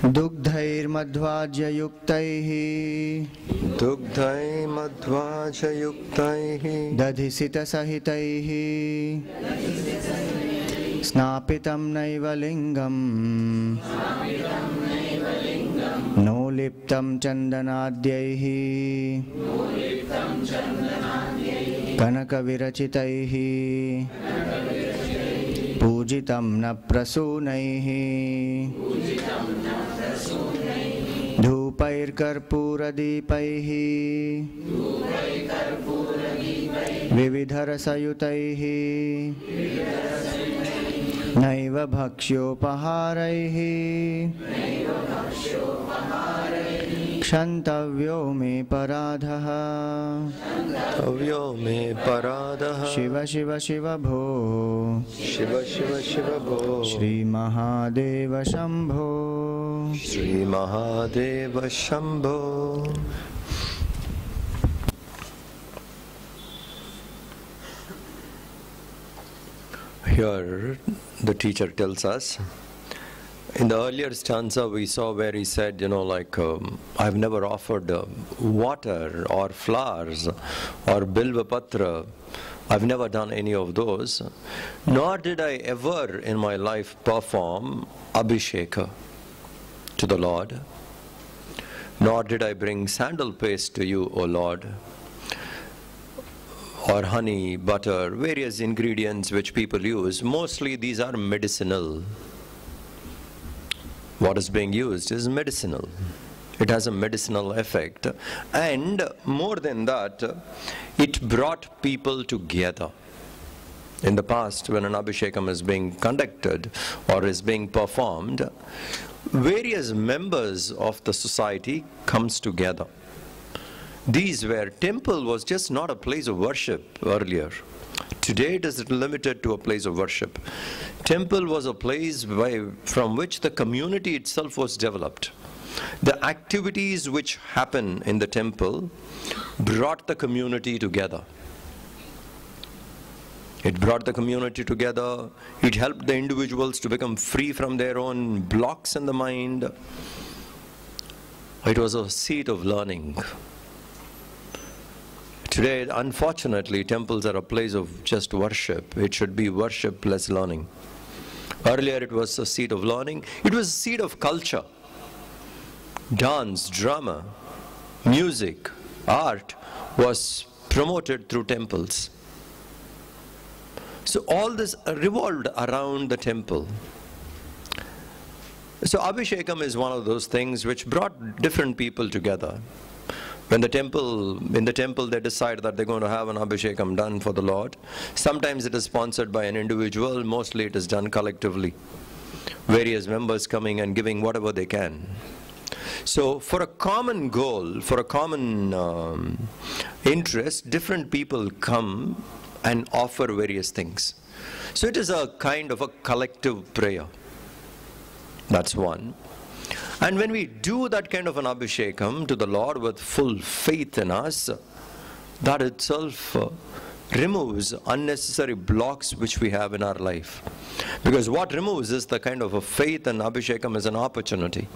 Dugdhaimadvajayuktaihi Dadhisita-sahitaihi Snapitam naiva lingam Noliptam chandanadhyaihi Kanakavirachitaihi Pujitam na prasunaihi Dhupair karpuradipaihi Vividharasayutaihi Naiva bhaksyopaharaihi Kshantavyo me paradhaha Shiva Shiva Shiva Bho Shiva Shiva Shiva Bho Shri Mahadeva Shambho Shri Mahadeva Shambho. Here the teacher tells us, in the earlier stanza we saw where he said, I've never offered water or flowers or bilvapatra. I've never done any of those. Nor did I ever in my life perform abhisheka to the Lord. Nor did I bring sandal paste to you, O Lord, or honey, butter, various ingredients which people use. Mostly these are medicinal. What is being used is medicinal. It has a medicinal effect. And more than that, it brought people together. In the past, when an abhishekam is being conducted or is being performed, various members of the society comes together. These were, temple was just not a place of worship earlier. Today it is limited to a place of worship. Temple was a place from which the community itself was developed. The activities which happen in the temple brought the community together. It brought the community together. It helped the individuals to become free from their own blocks in the mind. It was a seat of learning. Today, unfortunately, temples are a place of just worship. It should be worship plus learning. Earlier, it was a seat of learning. It was a seat of culture. Dance, drama, music, art was promoted through temples. So all this revolved around the temple. So Abhishekam is one of those things which brought different people together. When in the temple they decide that they're going to have an Abhishekam done for the Lord. Sometimes it is sponsored by an individual, mostly it is done collectively. Various members coming and giving whatever they can. So for a common goal, for a common interest, different people come and offer various things. So it is a kind of a collective prayer. That's one. And when we do that kind of an abhishekam to the Lord with full faith in us, that itself removes unnecessary blocks which we have in our life. Because what removes is the kind of a faith, and abhishekam is an opportunity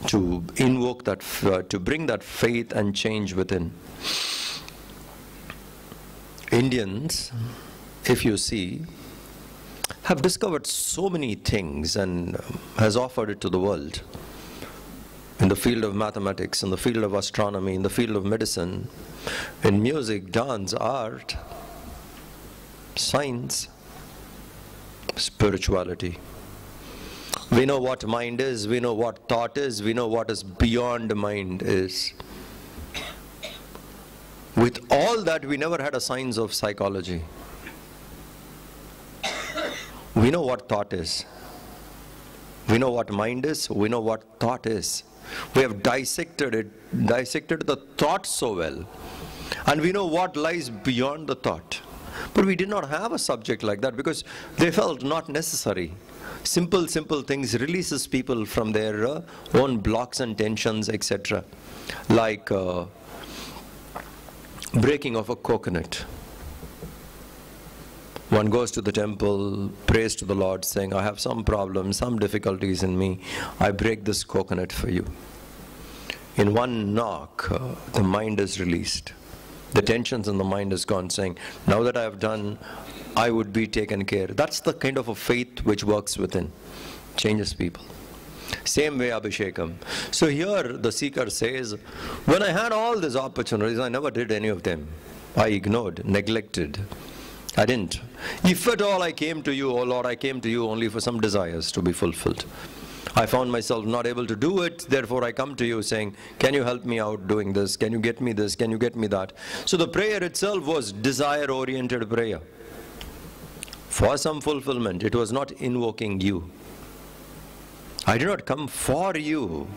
to invoke that, to bring that faith and change within. Indians, if you see, have discovered so many things and has offered it to the world. In the field of mathematics, in the field of astronomy, in the field of medicine, in music, dance, art, science, spirituality. We know what mind is, we know what thought is, we know what is beyond mind is. With all that, we never had a science of psychology. We know what thought is. We know what mind is. We know what thought is. We have dissected the thought so well. And we know what lies beyond the thought. But we did not have a subject like that because they felt not necessary. Simple things releases people from their own blocks and tensions, etc. Like breaking of a coconut. One goes to the temple, prays to the Lord, saying, I have some problems, some difficulties in me. I break this coconut for you. In one knock, the mind is released. The tensions in the mind is gone, saying, now that I have done, I would be taken care. That's the kind of a faith which works within, changes people. Same way Abhishekam. So here the seeker says, when I had all these opportunities, I never did any of them. I ignored, neglected. I didn't. If at all I came to you, oh Lord, I came to you only for some desires to be fulfilled. I found myself not able to do it, therefore I come to you saying, can you help me out doing this? Can you get me this? Can you get me that? So the prayer itself was desire-oriented prayer. For some fulfillment, it was not invoking you. I did not come for you.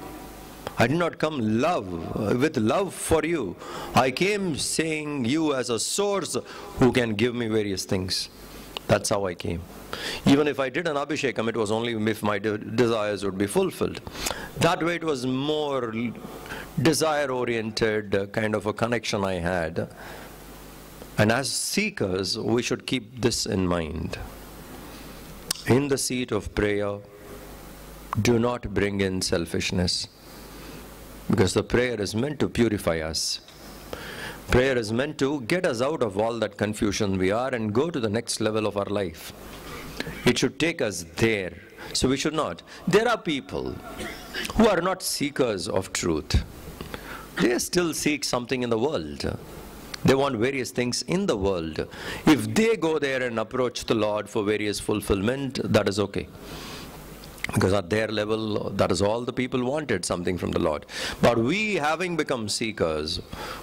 I did not come with love for you. I came saying you as a source who can give me various things. That's how I came. Even if I did an Abhishekam, it was only if my desires would be fulfilled. That way it was more desire-oriented kind of a connection I had. And as seekers, we should keep this in mind. In the seat of prayer, do not bring in selfishness. Because the prayer is meant to purify us. Prayer is meant to get us out of all that confusion we are and go to the next level of our life. It should take us there. So we should not. There are people who are not seekers of truth. They still seek something in the world. They want various things in the world. If they go there and approach the Lord for various fulfillment, that is okay. Because at their level, that is all the people wanted, something from the Lord. But we, having become seekers,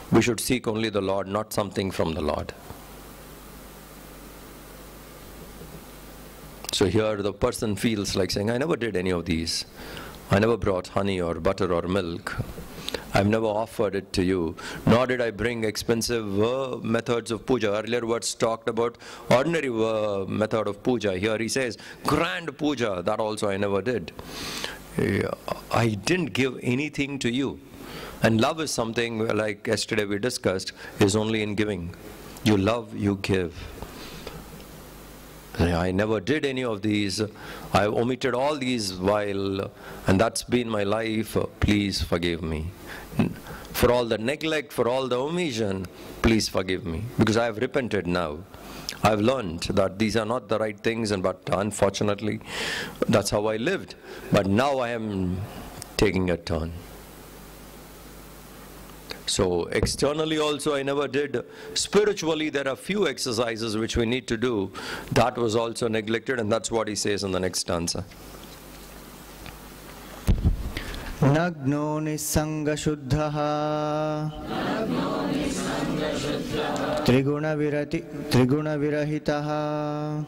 we should seek only the Lord, not something from the Lord. So here the person feels like saying, I never did any of these. I never brought honey or butter or milk. I've never offered it to you, nor did I bring expensive methods of puja. Earlier words talked about ordinary method of puja. Here he says, grand puja, that also I never did. I didn't give anything to you. And love is something, like yesterday we discussed, is only in giving. You love, you give. I never did any of these. I omitted all these while, and that's been my life. Please forgive me. For all the neglect, for all the omission, please forgive me. Because I have repented now. I've learned that these are not the right things, but unfortunately, that's how I lived. But now I am taking a turn. So externally also I never did. Spiritually there are few exercises which we need to do. That was also neglected, and that's what he says in the next stanza. Nagno nisanga shuddhaha Triguna virahitaha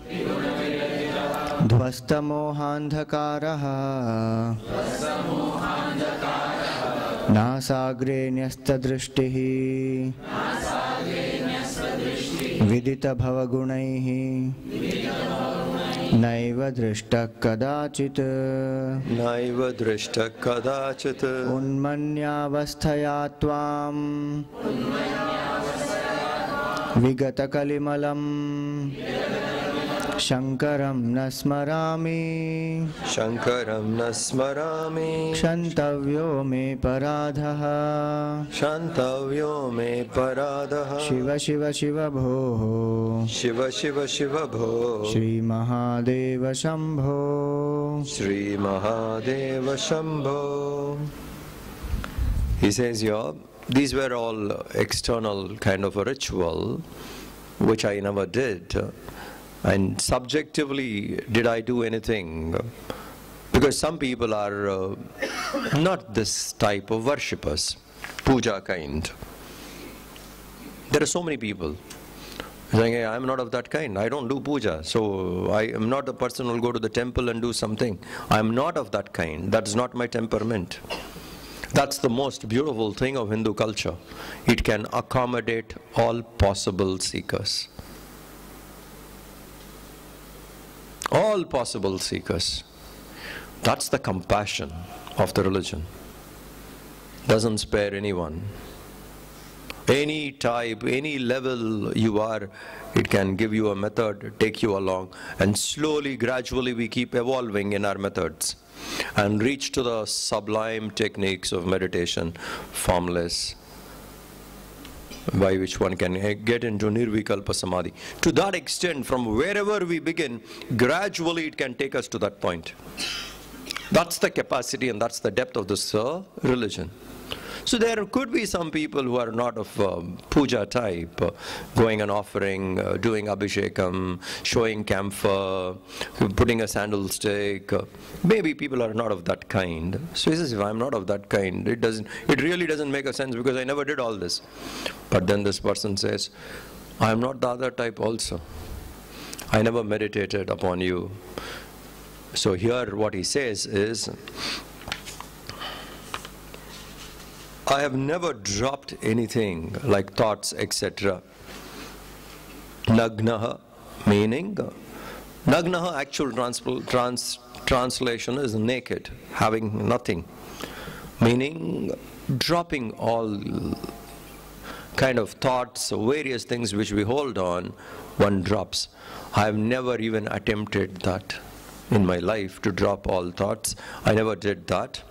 Dvasta mohandhakaraha Nasagre nyasta drishtihi Vidita bhavagunaihi Naiva drishta kadachit Naiva drishta kadachit Unmanyavasthaya tvam Vigata kalimalam Shankaram nasmarami Shankaram nasmarami Shantavyo me paradhaha Shantavyo me paradhaha Shiva Shiva Shiva Bho Shiva Shiva Shiva Bho Shri Mahadeva Shambho Shri Mahadeva Shambho. He says here, these were all external kind of a ritual which I never did. And subjectively, did I do anything? Because some people are not this type of worshippers, puja kind. There are so many people saying, hey, I'm not of that kind, I don't do puja. So I am not a person who will go to the temple and do something. I'm not of that kind, that's not my temperament. That's the most beautiful thing of Hindu culture. It can accommodate all possible seekers. All possible seekers. That's the compassion of the religion. Doesn't spare anyone. Any type, any level you are, it can give you a method, take you along, and slowly, gradually we keep evolving in our methods and reach to the sublime techniques of meditation, formless, by which one can get into nirvikalpa samadhi. To that extent, from wherever we begin, gradually it can take us to that point. That's the capacity and that's the depth of this religion. So there could be some people who are not of puja type, going and offering, doing abhishekam, showing camphor, putting a sandal stick. Maybe people are not of that kind. So he says, if I'm not of that kind, it really doesn't make a sense because I never did all this. But then this person says, I'm not the other type also. I never meditated upon you. So here what he says is, I have never dropped anything like thoughts, etc. Nagnaha, meaning, Nagnaha, actual translation is naked, having nothing. Meaning, dropping all kind of thoughts, various things which we hold on, one drops. I have never even attempted that in my life, to drop all thoughts. I never did that.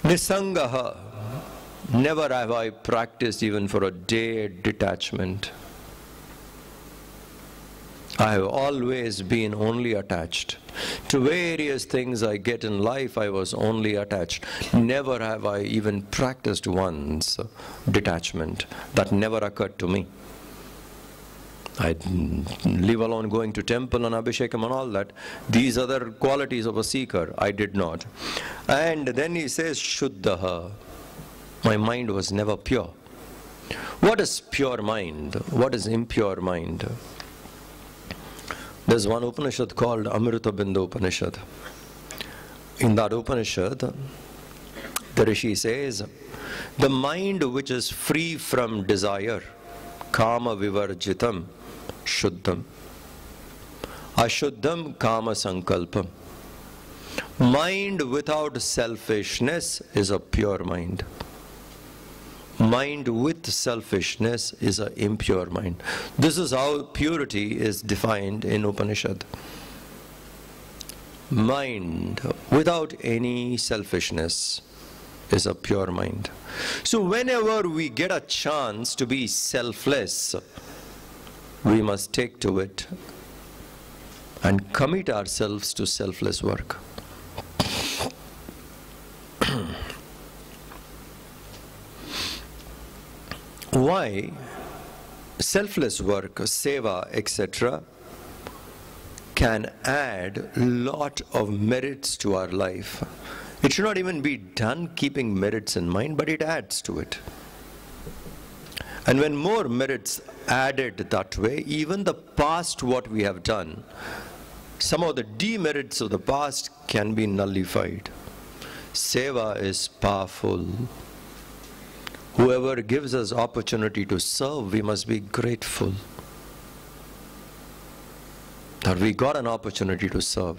Nisangaha, never have I practiced even for a day detachment. I have always been only attached. To various things I get in life, I was only attached. Never have I even practiced once detachment. That never occurred to me. I leave alone going to temple and abhishekam and all that. These other qualities of a seeker, I did not. And then he says, Shuddhaha. My mind was never pure. What is pure mind? What is impure mind? There's one Upanishad called Amrita Bindu Upanishad. In that Upanishad, the Rishi says, the mind which is free from desire, kama vivarjitam, shuddham. Ashuddham kama sankalpam. Mind without selfishness is a pure mind. Mind with selfishness is an impure mind. This is how purity is defined in Upanishad. Mind without any selfishness is a pure mind. So whenever we get a chance to be selfless, we must take to it and commit ourselves to selfless work. Why? Selfless work, seva, etc., can add a lot of merits to our life. It should not even be done keeping merits in mind, but it adds to it. And when more merits added that way, even the past what we have done, some of the demerits of the past can be nullified. Seva is powerful. Whoever gives us opportunity to serve, we must be grateful that we got an opportunity to serve,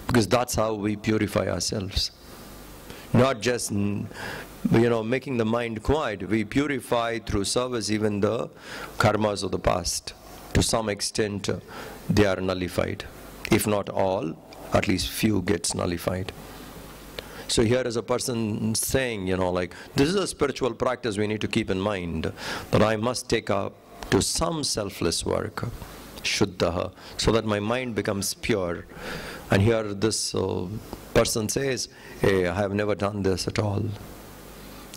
because that's how we purify ourselves. Not just, making the mind quiet. We purify through service even the karmas of the past. To some extent, they are nullified. If not all, at least few gets nullified. So here is a person saying, this is a spiritual practice we need to keep in mind, that I must take up to some selfless work, shuddhaha, so that my mind becomes pure. And here this person says, hey, I have never done this at all.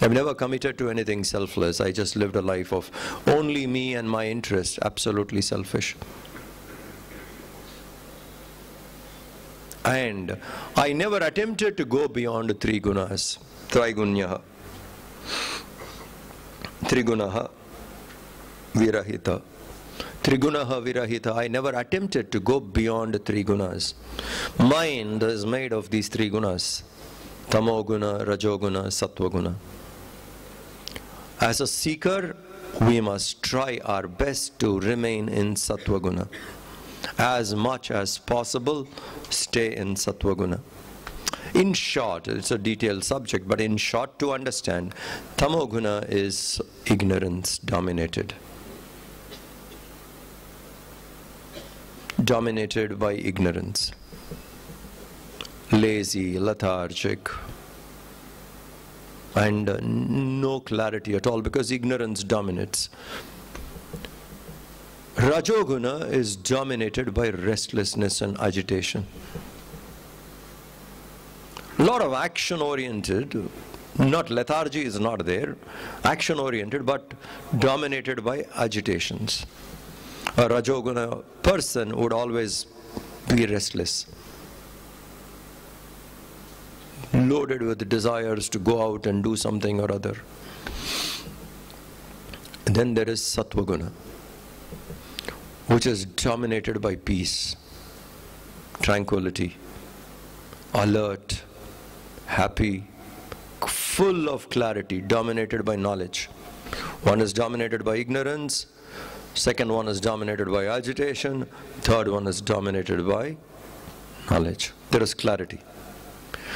I've never committed to anything selfless. I just lived a life of only me and my interest, absolutely selfish. And I never attempted to go beyond three gunas, trigunyaha, trigunaha, virahita. Trigunaha virahita, I never attempted to go beyond three gunas. Mind is made of these three gunas, tamoguna, rajoguna, sattvaguna. As a seeker, we must try our best to remain in sattvaguna. As much as possible, stay in sattvaguna. In short, it's a detailed subject, but in short to understand, tamoguna is ignorance dominated. Dominated by ignorance. Lazy, lethargic, and no clarity at all because ignorance dominates. Rajoguna is dominated by restlessness and agitation. A lot of action-oriented, not lethargy is not there, action-oriented but dominated by agitations. A Rajoguna person would always be restless, loaded with desires to go out and do something or other. And then there is Sattvaguna, which is dominated by peace, tranquility, alert, happy, full of clarity, dominated by knowledge. One is dominated by ignorance, second one is dominated by agitation, third one is dominated by knowledge. There is clarity.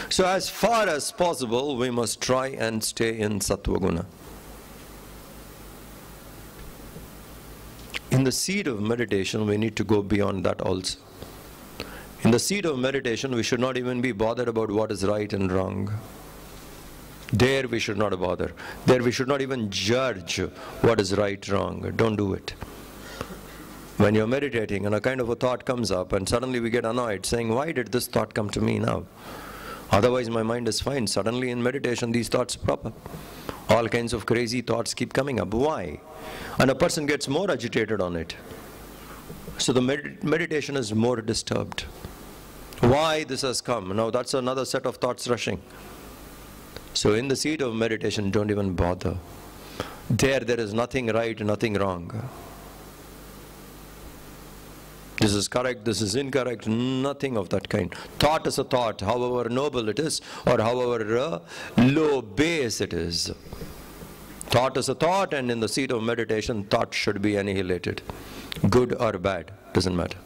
So as far as possible, we must try and stay in Sattvaguna. In the seed of meditation, we need to go beyond that also. In the seed of meditation, we should not even be bothered about what is right and wrong. There we should not bother. There we should not even judge what is right, wrong. Don't do it. When you're meditating and a kind of a thought comes up and suddenly we get annoyed saying, why did this thought come to me now? Otherwise my mind is fine. Suddenly in meditation these thoughts pop up. All kinds of crazy thoughts keep coming up. Why? And a person gets more agitated on it. So the meditation is more disturbed. Why this has come? Now that's another set of thoughts rushing. So in the seat of meditation, don't even bother. There is nothing right, nothing wrong. This is correct, this is incorrect, nothing of that kind. Thought is a thought, however noble it is, or however low base it is. Thought is a thought, and in the seat of meditation, thought should be annihilated. Good or bad, doesn't matter.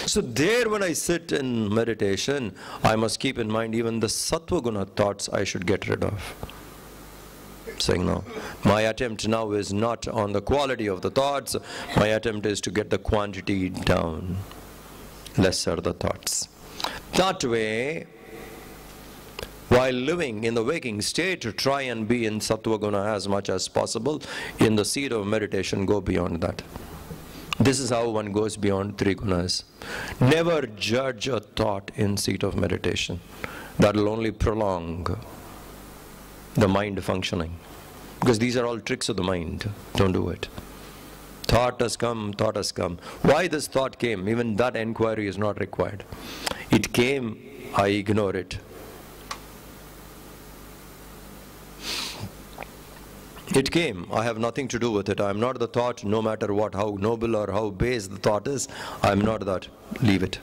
So there when I sit in meditation, I must keep in mind even the Sattvaguna thoughts I should get rid of. Saying no, my attempt now is not on the quality of the thoughts, my attempt is to get the quantity down. Lesser the thoughts. That way, while living in the waking state, to try and be in Sattvaguna as much as possible. In the seat of meditation, go beyond that. This is how one goes beyond three gunas. Never judge a thought in seat of meditation. That will only prolong the mind functioning. Because these are all tricks of the mind. Don't do it. Thought has come, thought has come. Why this thought came? Even that inquiry is not required. It came, I ignore it. It came, I have nothing to do with it. I am not the thought, no matter what, how noble or how base the thought is. I am not that. Leave it.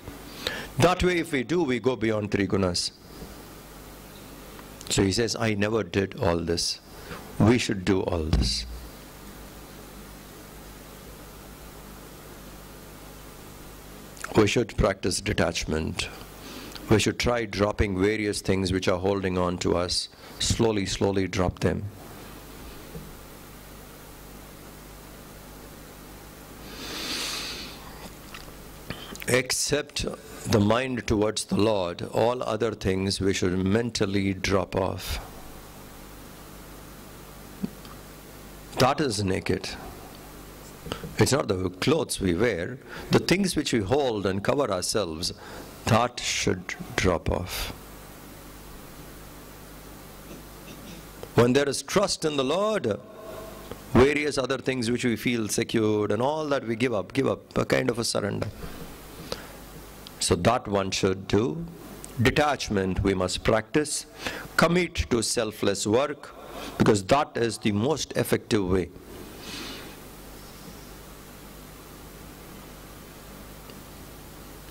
That way if we do, we go beyond three gunas. So he says, I never did all this. We should do all this. We should practice detachment. We should try dropping various things which are holding on to us. Slowly, slowly drop them. Except the mind towards the Lord, all other things we should mentally drop off. That is naked. It's not the clothes we wear. The things which we hold and cover ourselves, that should drop off. When there is trust in the Lord, various other things which we feel secured and all that we give up, a kind of a surrender. So that one should do. Detachment we must practice. Commit to selfless work, because that is the most effective way.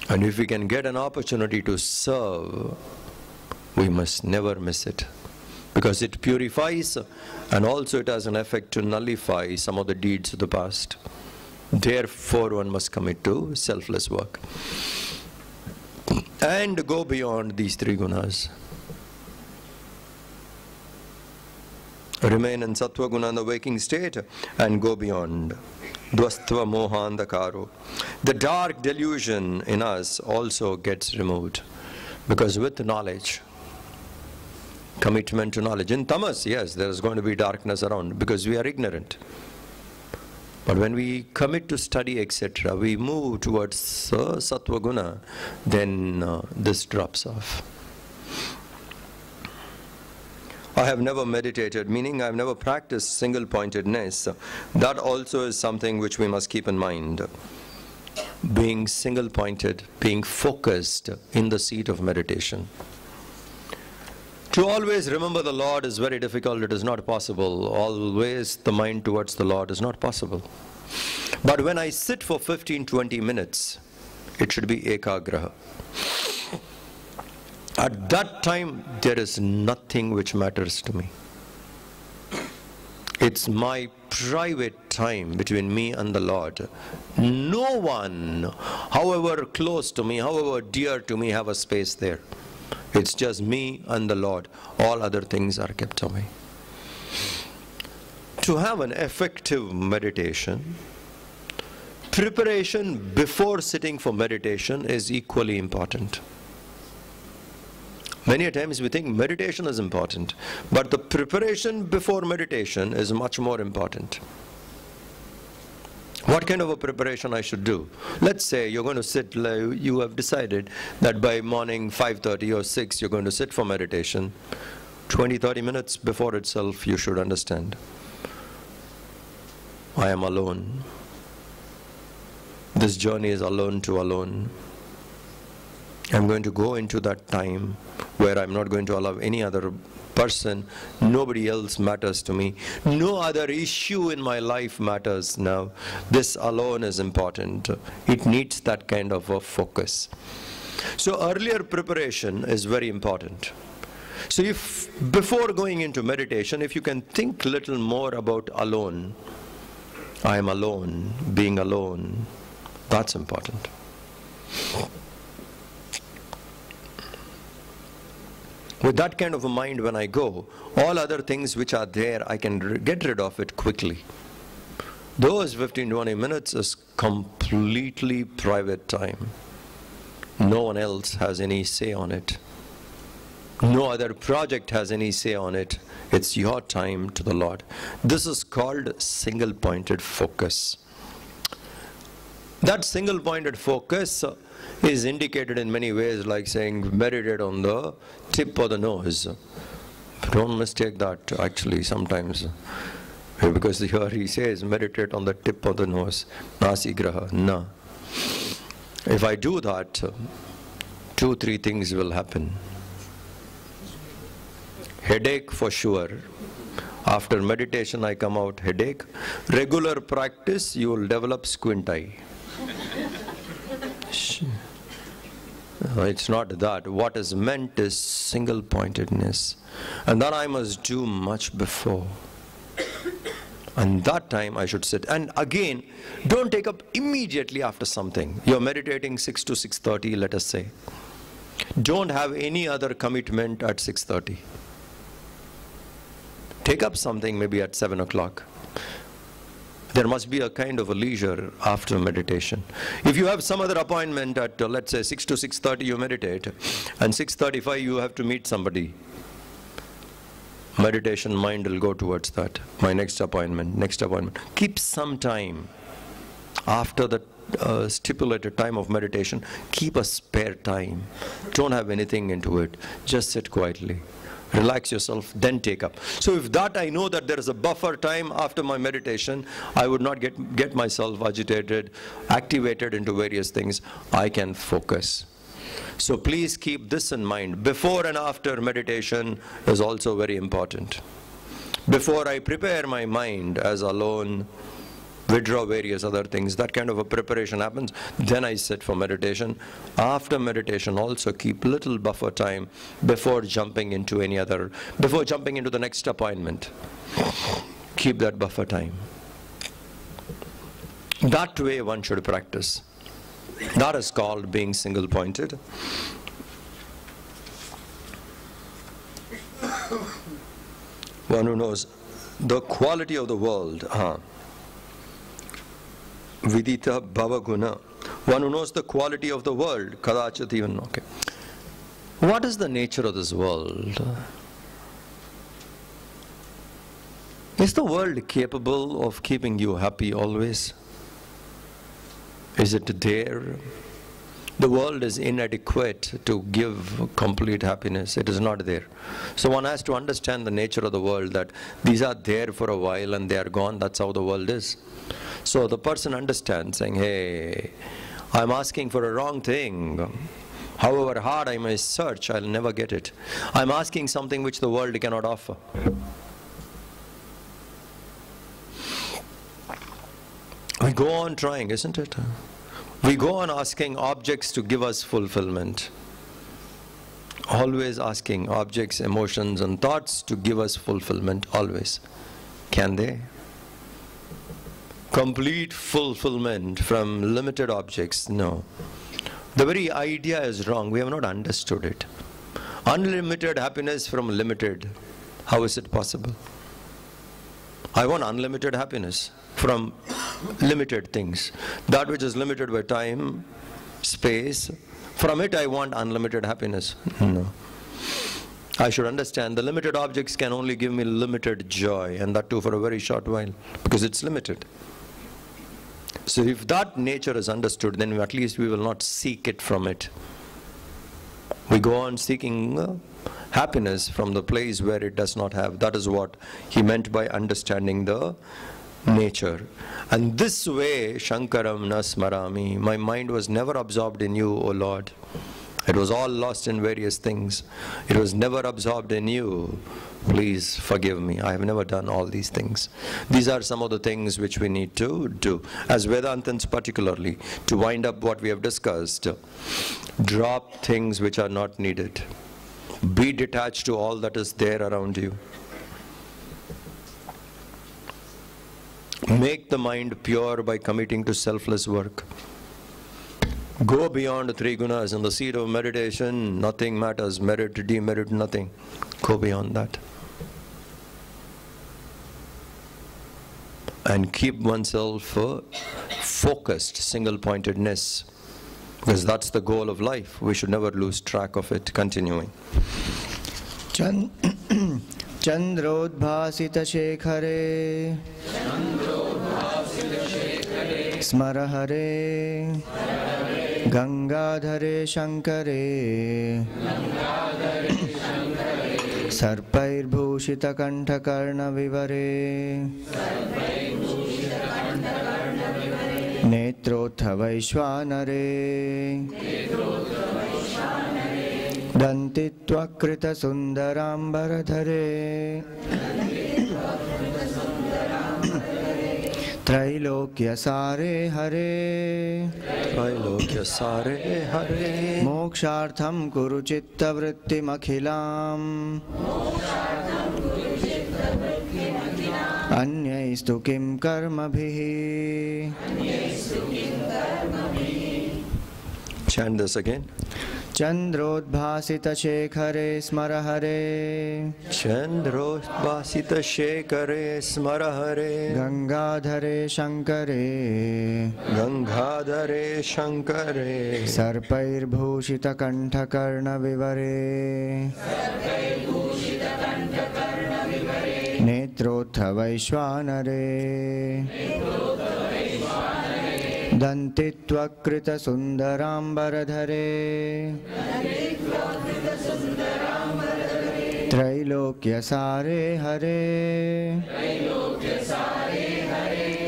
And if we can get an opportunity to serve, we must never miss it. Because it purifies, and also it has an effect to nullify some of the deeds of the past. Therefore one must commit to selfless work. and go beyond these three gunas. Remain in sattva guna in the waking state and go beyond. Dvastva mohandakaro. The dark delusion in us also gets removed, because with knowledge, commitment to knowledge. In tamas, yes, there is going to be darkness around because we are ignorant. But when we commit to study, etc., we move towards sattva guna, then this drops off. I have never meditated, meaning I have never practiced single-pointedness. That also is something which we must keep in mind. Being single-pointed, being focused in the seat of meditation. To always remember the Lord is very difficult, it is not possible. Always the mind towards the Lord is not possible. But when I sit for 15-20 minutes, it should be ekagraha. At that time, there is nothing which matters to me. It's my private time between me and the Lord. No one, however close to me, however dear to me, have a space there. It's just me and the Lord. All other things are kept away. To have an effective meditation, preparation before sitting for meditation is equally important. Many times we think meditation is important, but the preparation before meditation is much more important. What kind of a preparation I should do? Let's say you're going to sit, you have decided that by morning 5:30 or 6 you're going to sit for meditation. 20-30 minutes before itself you should understand, I am alone. This journey is alone to alone. I'm going to go into that time where I'm not going to allow any other person, nobody else matters to me, no other issue in my life matters now. This alone is important. It needs that kind of a focus. So earlier preparation is very important. So if before going into meditation, if you can think a little more about alone, I am alone, being alone, that's important. With that kind of a mind when I go, all other things which are there, I can get rid of it quickly. Those 15-20 minutes is completely private time. No one else has any say on it. No other project has any say on it. It's your time to the Lord. This is called single-pointed focus. That single-pointed focus is indicated in many ways, like saying meditate on the tip of the nose. Don't mistake that actually sometimes, because here he says meditate on the tip of the nose, nasigraha, na. If I do that, 2-3 things will happen. Headache for sure. After meditation I come out headache. Regular practice you will develop squint eye. It's not that. What is meant is single-pointedness. And that I must do much before. And that time I should sit. And again, don't take up immediately after something. You're meditating 6 to 6:30, let us say. Don't have any other commitment at 6:30. Take up something maybe at 7 o'clock. There must be a kind of a leisure after meditation. If you have some other appointment at, let's say, 6 to 6:30 you meditate, and 6:35 you have to meet somebody, meditation mind will go towards that. My next appointment, next appointment. Keep some time after the stipulated time of meditation. Keep a spare time. Don't have anything into it. Just sit quietly. Relax yourself, then take up. So if that I know that there is a buffer time after my meditation, I would not get myself agitated, activated into various things. I can focus. So please keep this in mind. Before and after meditation is also very important. Before I prepare my mind as alone, withdraw various other things, that kind of a preparation happens, then I sit for meditation. After meditation also keep little buffer time before jumping into before jumping into the next appointment. Keep that buffer time. That way one should practice. That is called being single-pointed. One who knows the quality of the world. Vidita bhavaguna. One who knows the quality of the world. Kadachat even. Okay. What is the nature of this world? Is the world capable of keeping you happy always? Is it there? The world is inadequate to give complete happiness. It is not there. So one has to understand the nature of the world, that these are there for a while and they are gone. That's how the world is. So the person understands, saying, hey, I'm asking for a wrong thing. However hard I may search, I'll never get it. I'm asking something which the world cannot offer. We go on trying, isn't it? We go on asking objects to give us fulfillment. Always asking objects, emotions and thoughts to give us fulfillment, always. Can they? Complete fulfillment from limited objects? No. The very idea is wrong. We have not understood it. Unlimited happiness from limited. How is it possible? I want unlimited happiness from limited things. That which is limited by time, space, from it I want unlimited happiness. No. I should understand the limited objects can only give me limited joy, and that too for a very short while, because it's limited. So if that nature is understood, then at least we will not seek it from it. We go on seeking happiness from the place where it does not have. That is what he meant by understanding the nature. And this way, Shankaram na smarami, my mind was never absorbed in you, O Lord. It was all lost in various things. It was never absorbed in you. Please forgive me. I have never done all these things. These are some of the things which we need to do. As Vedantins particularly, to wind up what we have discussed, drop things which are not needed. Be detached to all that is there around you. Make the mind pure by committing to selfless work. Go beyond the three gunas. In the seat of meditation, nothing matters. Merit, demerit, nothing. Go beyond that. And keep oneself focused, single-pointedness. Because that's the goal of life. We should never lose track of it. Continuing. Chandrodbhasita shekhare smara hare Gangadhare shankare sarpair bhushita kantha karna vivare netrotha vaishwanare dantitvakrita sundarambaradhare Trailokya sare hare Trailokya sare hare Mokshartham kuru chitta vrittim akhilam Anyaistu kim karmabhihi. Chant this again. Chandrodbhasita shekhare smara hare Chandrodbhasita shekhare smara hare Gangadhare shankare Gangadhare shankare Sarpair bhushita kantha karna vivare Netrotha vaishwanare Dantitvakrita sundarambaradhare Trailokya sare hare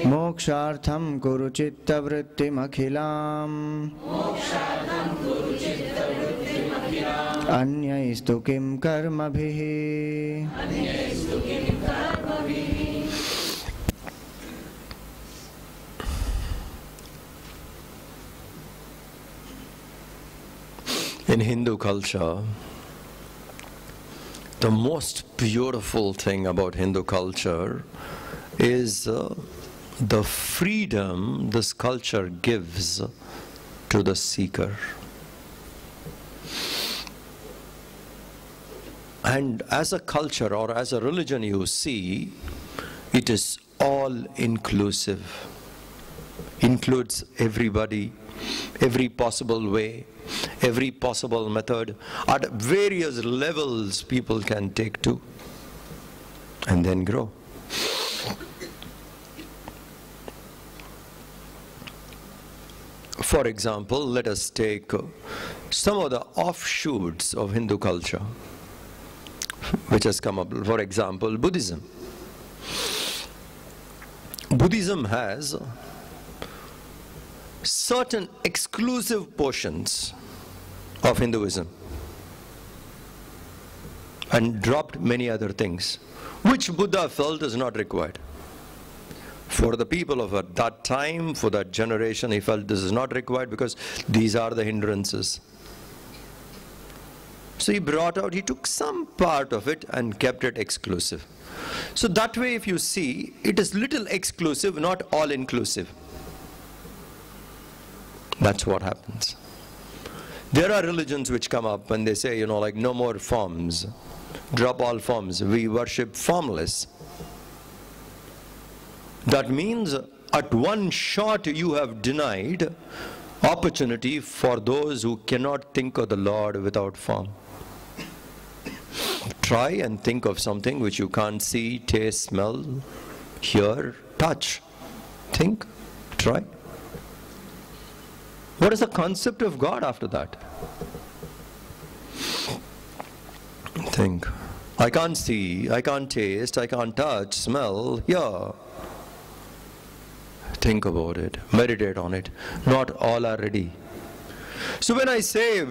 Mokshartham kuru chitta vrittim akhilam Anyaistu kim karmabhihi. In Hindu culture, the most beautiful thing about Hindu culture is the freedom this culture gives to the seeker. And as a culture or as a religion, you see, it is all inclusive. Includes everybody, every possible way, every possible method. At various levels people can take to and then grow. For example, let us take some of the offshoots of Hindu culture which has come up. For example, Buddhism. Buddhism has certain exclusive portions of Hinduism and dropped many other things, which Buddha felt is not required. For the people of at that time, for that generation, he felt this is not required because these are the hindrances. So he took some part of it and kept it exclusive. So that way, if you see, it is little exclusive, not all inclusive. That's what happens. There are religions which come up and they say, like no more forms, drop all forms, we worship formless. That means at one shot you have denied opportunity for those who cannot think of the Lord without form. Try and think of something which you can't see, taste, smell, hear, touch. Think, try. What is the concept of God after that? Think. I can't see, I can't taste, I can't touch, smell, hear. Think about it, meditate on it. Not all are ready. So when I say,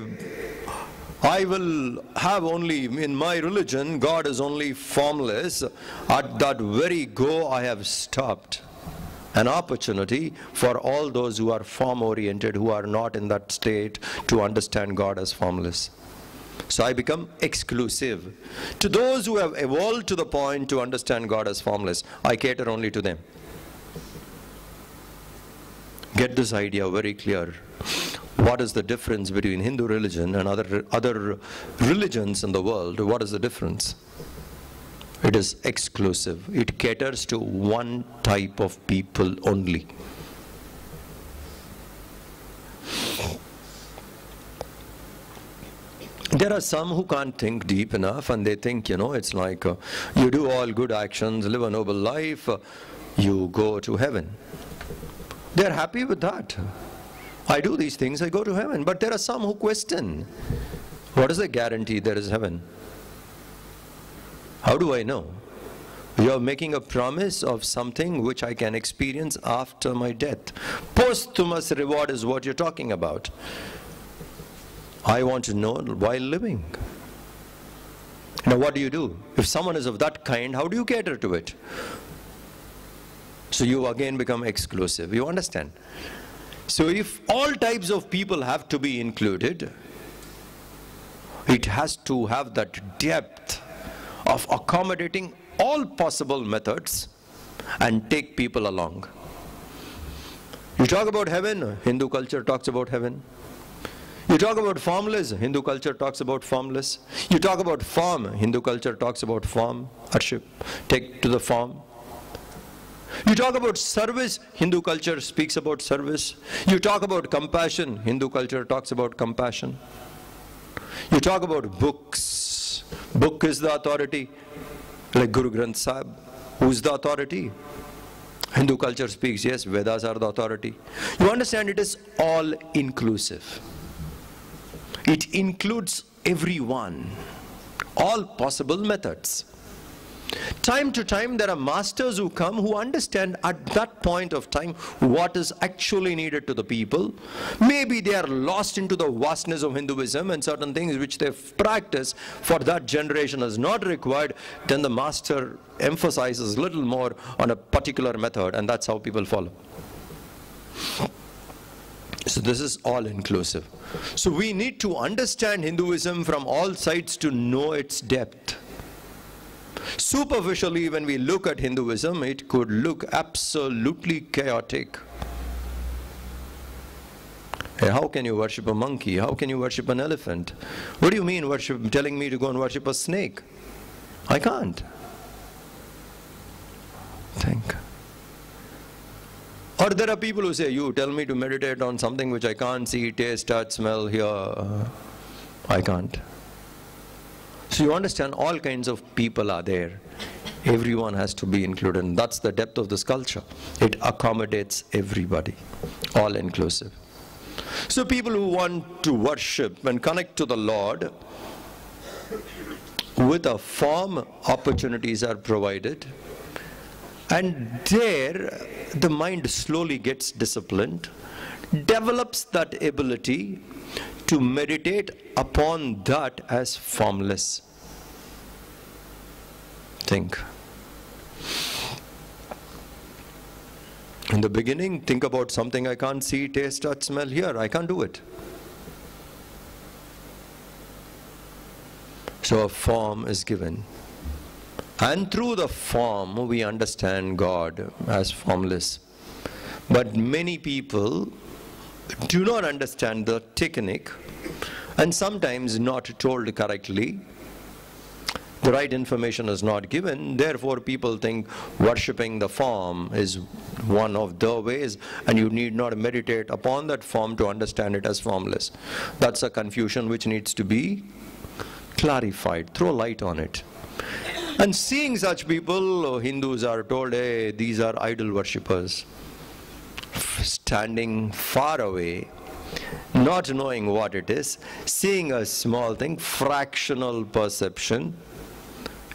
I will have only, in my religion, God is only formless, at that very go I have stopped an opportunity for all those who are form-oriented, who are not in that state to understand God as formless. So I become exclusive. To those who have evolved to the point to understand God as formless, I cater only to them. Get this idea very clear. What is the difference between Hindu religion and other religions in the world? What is the difference? It is exclusive. It caters to one type of people only. There are some who can't think deep enough and they think, it's like you do all good actions, live a noble life, you go to heaven. They're happy with that. I do these things, I go to heaven. But there are some who question, what is the guarantee there is heaven? How do I know? You are making a promise of something which I can experience after my death. Posthumous reward is what you're talking about. I want to know while living. Now what do you do? If someone is of that kind, how do you cater to it? So you again become exclusive. You understand? So if all types of people have to be included, it has to have that depth of accommodating all possible methods and take people along. You talk about heaven, Hindu culture talks about heaven. You talk about formless, Hindu culture talks about formless. You talk about form, Hindu culture talks about form, worship, take to the form. You talk about service, Hindu culture speaks about service. You talk about compassion, Hindu culture talks about compassion. You talk about books, book is the authority, like Guru Granth Sahib, who is the authority? Hindu culture speaks, yes, Vedas are the authority. You understand, it is all inclusive. It includes everyone, all possible methods. Time to time there are masters who come who understand at that point of time what is actually needed to the people. Maybe they are lost into the vastness of Hinduism and certain things which they practice for that generation is not required. Then the master emphasizes a little more on a particular method, and that's how people follow. So this is all inclusive. So we need to understand Hinduism from all sides to know its depth. Superficially, when we look at Hinduism, it could look absolutely chaotic. Hey, how can you worship a monkey? How can you worship an elephant? What do you mean telling me to go and worship a snake? I can't. Think. Or there are people who say, you tell me to meditate on something which I can't see, taste, touch, smell, hear. I can't. So you understand, all kinds of people are there. Everyone has to be included. And that's the depth of this culture. It accommodates everybody, all inclusive. So people who want to worship and connect to the Lord, with a form, opportunities are provided. And there, the mind slowly gets disciplined, develops that ability to meditate upon that as formless. Think. In the beginning, think about something I can't see, taste, touch, smell, hear. I can't do it. So a form is given. And through the form, we understand God as formless. But many people do not understand the technique, and sometimes not told correctly. The right information is not given. Therefore, people think worshipping the form is one of the ways, and you need not meditate upon that form to understand it as formless. That's a confusion which needs to be clarified. Throw light on it. And seeing such people, Hindus are told, hey, these are idol worshippers. Standing far away, not knowing what it is, seeing a small thing, fractional perception,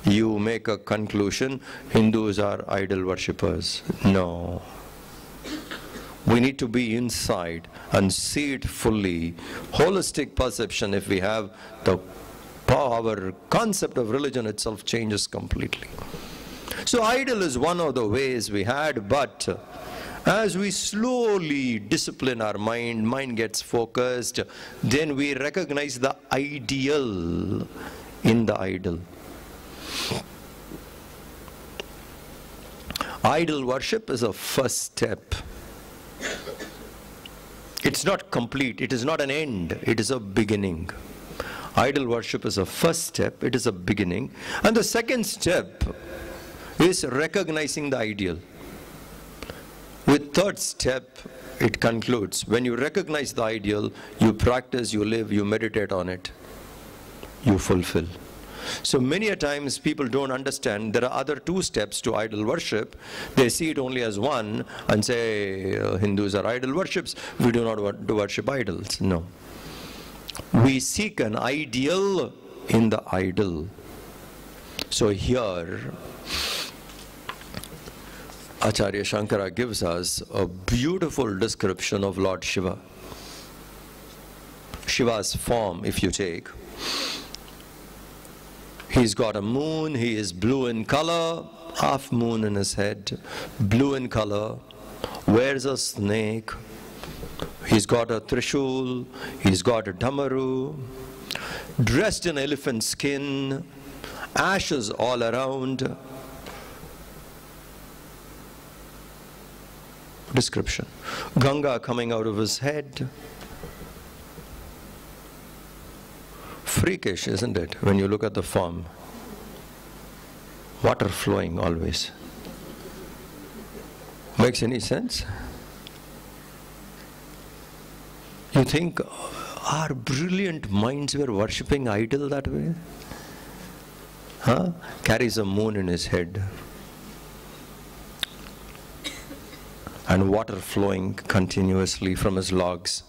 you make a conclusion, Hindus are idol worshippers. No. We need to be inside and see it fully. Holistic perception, if we have, our concept of religion itself changes completely. So idol is one of the ways we had, but as we slowly discipline our mind gets focused, then we recognize the ideal in the idol. Idol worship is a first step. It's not complete, it is not an end, it is a beginning. Idol worship is a first step, it is a beginning. And the second step is recognizing the ideal. With third step, it concludes. When you recognize the ideal, you practice, you live, you meditate on it, you fulfill. So many a times people don't understand there are other two steps to idol worship. They see it only as one and say Hindus are idol worships. We do not want to worship idols. No. We seek an ideal in the idol. So here Acharya Shankara gives us a beautiful description of Lord Shiva. Shiva's form, if you take, he's got a moon, he is blue in color, half moon in his head, blue in color, wears a snake, he's got a trishul, he's got a damaru, dressed in elephant skin, ashes all around. Description. Ganga coming out of his head. Freakish, isn't it, when you look at the form? Water flowing always. Makes any sense? You think our brilliant minds were worshipping idol that way? Huh? Carries a moon in his head. And water flowing continuously from his logs.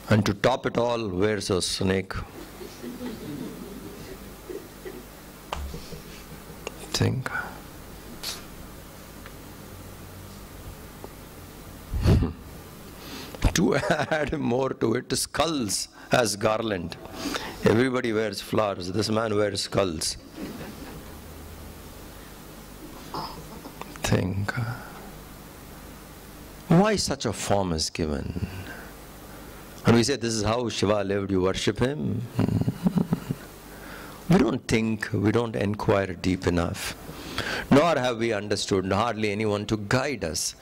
And to top it all, wears a snake. Think. To add more to it, skulls as garland. Everybody wears flowers. This man wears skulls. Think. Why such a form is given? And we say this is how Shiva lived, you worship him. We don't think, we don't inquire deep enough. Nor have we understood, hardly anyone to guide us.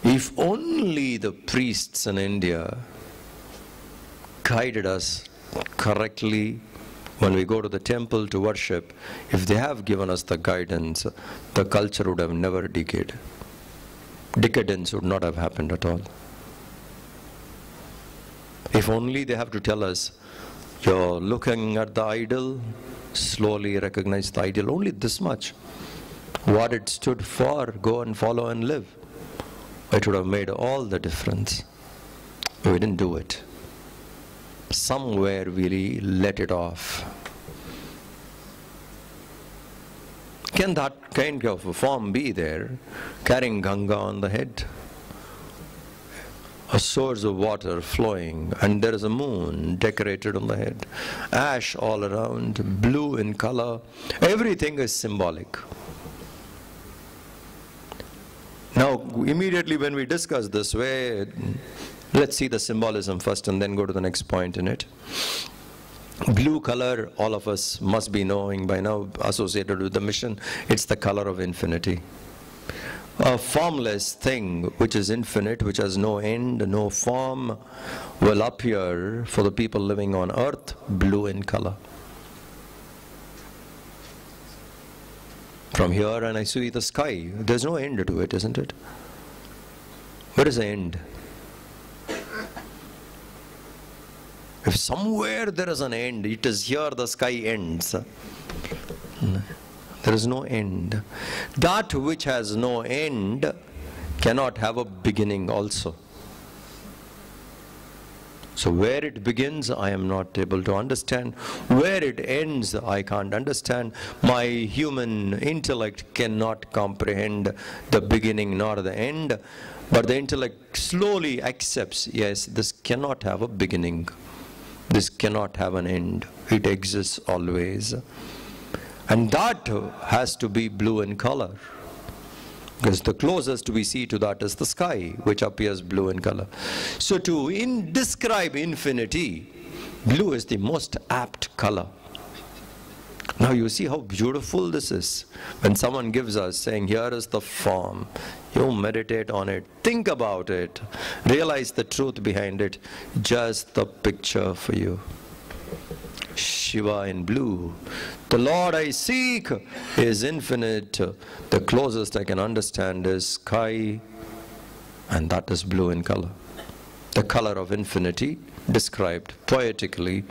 If only the priests in India guided us correctly when we go to the temple to worship, if they have given us the guidance, the culture would have never decayed. Decadence would not have happened at all. If only they have to tell us, you're looking at the idol, slowly recognize the idol, only this much. What it stood for, go and follow and live. It would have made all the difference. We didn't do it. Somewhere we let it off. Can that kind of a form be there, carrying Ganga on the head? A source of water flowing, and there is a moon decorated on the head. Ash all around, blue in color. Everything is symbolic. Now, immediately when we discuss this way, let's see the symbolism first and then go to the next point in it. Blue color, all of us must be knowing by now, associated with the mission, it's the color of infinity. A formless thing which is infinite, which has no end, no form, will appear for the people living on earth, blue in color. From here and I see the sky, there's no end to it, isn't it? Where is the end? If somewhere there is an end, it is here the sky ends. There is no end. That which has no end cannot have a beginning also. So where it begins, I am not able to understand. Where it ends, I can't understand. My human intellect cannot comprehend the beginning nor the end. But the intellect slowly accepts, yes, this cannot have a beginning. This cannot have an end. It exists always. And that has to be blue in color. Because the closest we see to that is the sky, which appears blue in color. So to describe infinity, blue is the most apt color. Now you see how beautiful this is. When someone gives us, saying, here is the form, you meditate on it, think about it, realize the truth behind it, just the picture for you. Shiva in blue. The Lord I seek is infinite. The closest I can understand is sky, and that is blue in color. The color of infinity described poetically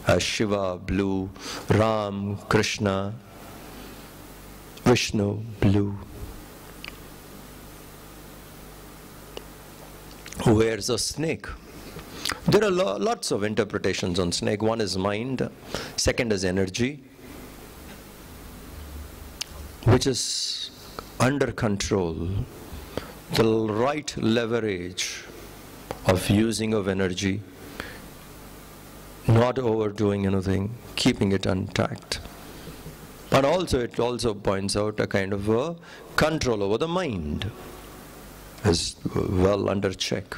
as Shiva, blue, Ram, Krishna, Vishnu, blue. Who wears a snake? There are lots of interpretations on snake. One is mind, second is energy, which is under control. The right leverage of using of energy, not overdoing anything, keeping it intact. But also it also points out a kind of a control over the mind is well under check.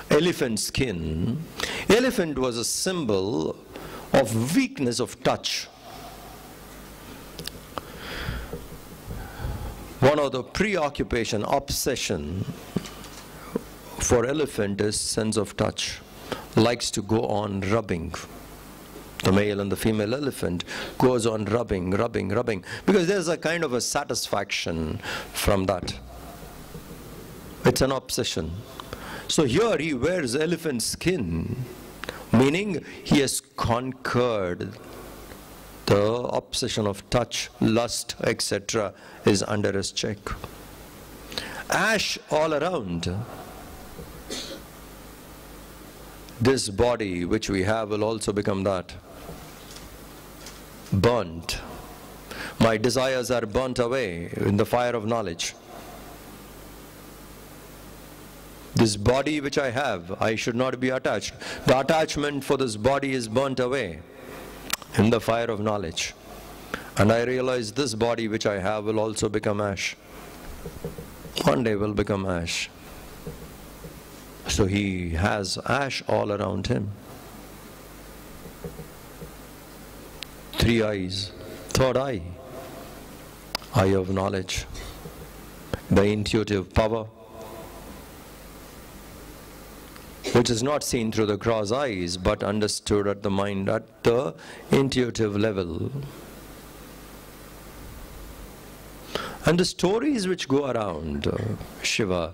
Elephant skin. Elephant was a symbol of weakness of touch. One of the preoccupation, obsession for elephant is sense of touch. Likes to go on rubbing. The male and the female elephant goes on rubbing, rubbing, rubbing, because there's a kind of a satisfaction from that. It's an obsession. So here he wears elephant skin, meaning he has conquered the obsession of touch, lust, etc. is under his check. Ash all around. This body which we have will also become that. Burnt. My desires are burnt away in the fire of knowledge. This body which I have, I should not be attached. The attachment for this body is burnt away in the fire of knowledge. And I realize this body which I have will also become ash. One day will become ash. So he has ash all around him. 3 eyes. Third eye. Eye of knowledge. the intuitive power, which is not seen through the cross eyes, but understood at the mind, at the intuitive level. And the stories which go around Shiva,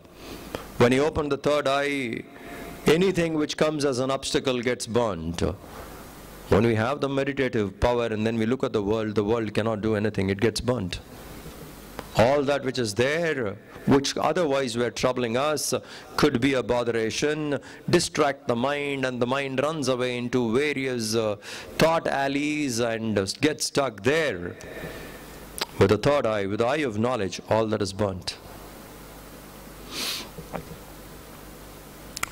when you open the third eye, anything which comes as an obstacle gets burnt. When we have the meditative power and then we look at the world cannot do anything, it gets burnt. All that which is there, which otherwise were troubling us, could be a botheration, distract the mind, and the mind runs away into various thought alleys and gets stuck there. With the third eye, with the eye of knowledge, all that is burnt.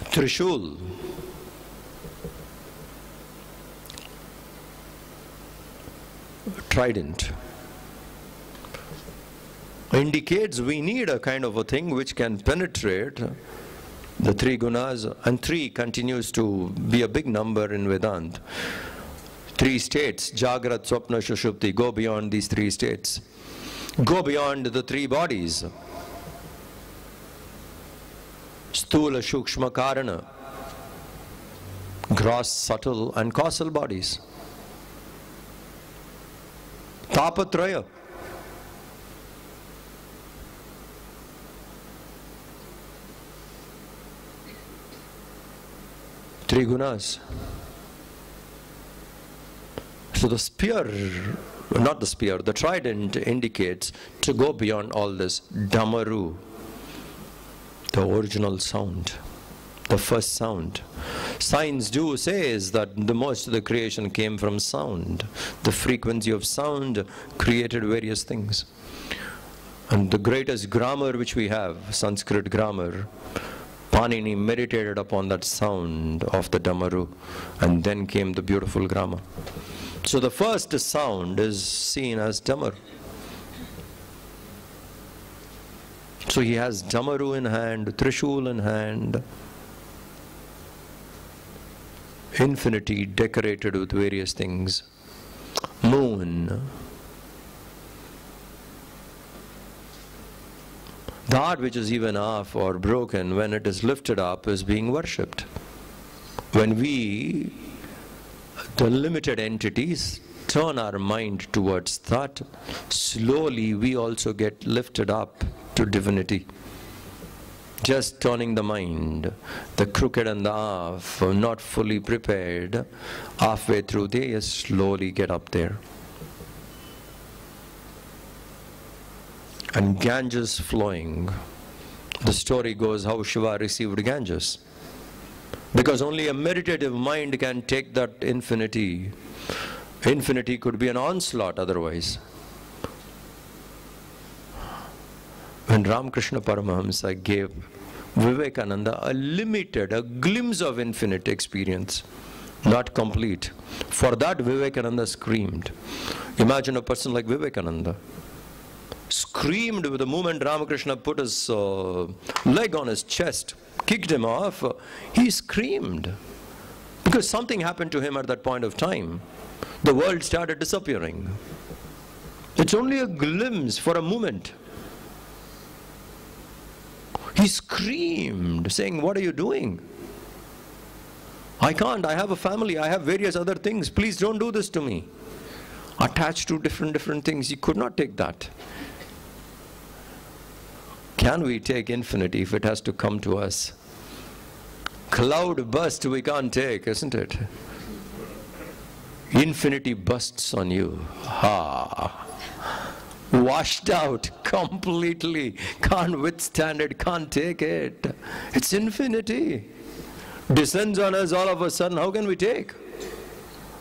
Trishul, trident, indicates we need a kind of a thing which can penetrate the three gunas, and three continues to be a big number in Vedanta. Three states, Jagrat, Swapna, Sushupti, go beyond these three states. Go beyond the three bodies. Stula, Shukshma, Karana, gross, subtle and causal bodies. Tapatraya, three gunas. So the spear, not the spear, the trident indicates to go beyond all this. Damaru, the original sound, the first sound. Science says that the most of the creation came from sound. The frequency of sound created various things. And the greatest grammar which we have, Sanskrit grammar, Panini meditated upon that sound of the Damaru, and then came the beautiful grammar. So the first sound is seen as Damaru. So he has Damaru in hand, Trishul in hand, infinity decorated with various things. Moon. The art which is even off or broken, when it is lifted up, is being worshipped. When we, the limited entities, turn our mind towards that, slowly we also get lifted up to divinity. Just turning the mind, the crooked and the half, not fully prepared, halfway through they slowly get up there. And Ganges flowing. The story goes how Shiva received Ganges. Because only a meditative mind can take that infinity. Infinity could be an onslaught otherwise. When Ramakrishna Paramahamsa gave Vivekananda a glimpse of infinite experience, not complete. For that Vivekananda screamed. Imagine a person like Vivekananda. Screamed with the moment Ramakrishna put his leg on his chest, kicked him off, he screamed. Because something happened to him at that point of time. The world started disappearing. It's only a glimpse for a moment. He screamed, saying, "What are you doing? I can't, I have a family, I have various other things, please don't do this to me." Attached to different things, he could not take that. Can we take infinity if it has to come to us? Cloud burst we can't take, isn't it? Infinity busts on you. Ha! Washed out completely. Can't withstand it, can't take it. It's infinity. Descends on us all of a sudden, how can we take?